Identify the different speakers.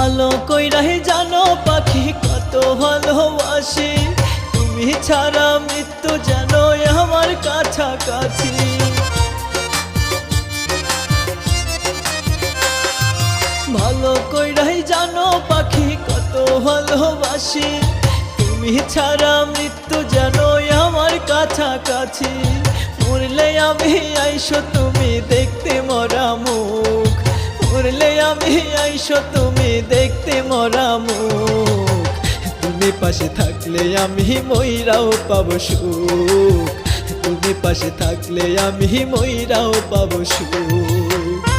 Speaker 1: ভালো কইরাই জানো পাখি কত ভালোবাসি, তুমি ছাড়া মৃত্যু যেন আমার কাছাকাছি। ভালো কইরাই জানো পাখি কত ভালোবাসি, তুমি ছাড়া মৃত্যু যেন আমার কাছাকাছি। মরলে আমি আইসো তুমি দেখতে মরা মুখ, মরলে আমি আইসো তুমি দেখতে মরা মুখ। তুমি পাশে থাকলে আমি মইরাও পাবো সুখ, তুমি পাশে থাকলে আমি মইরাও পাবো সুখ।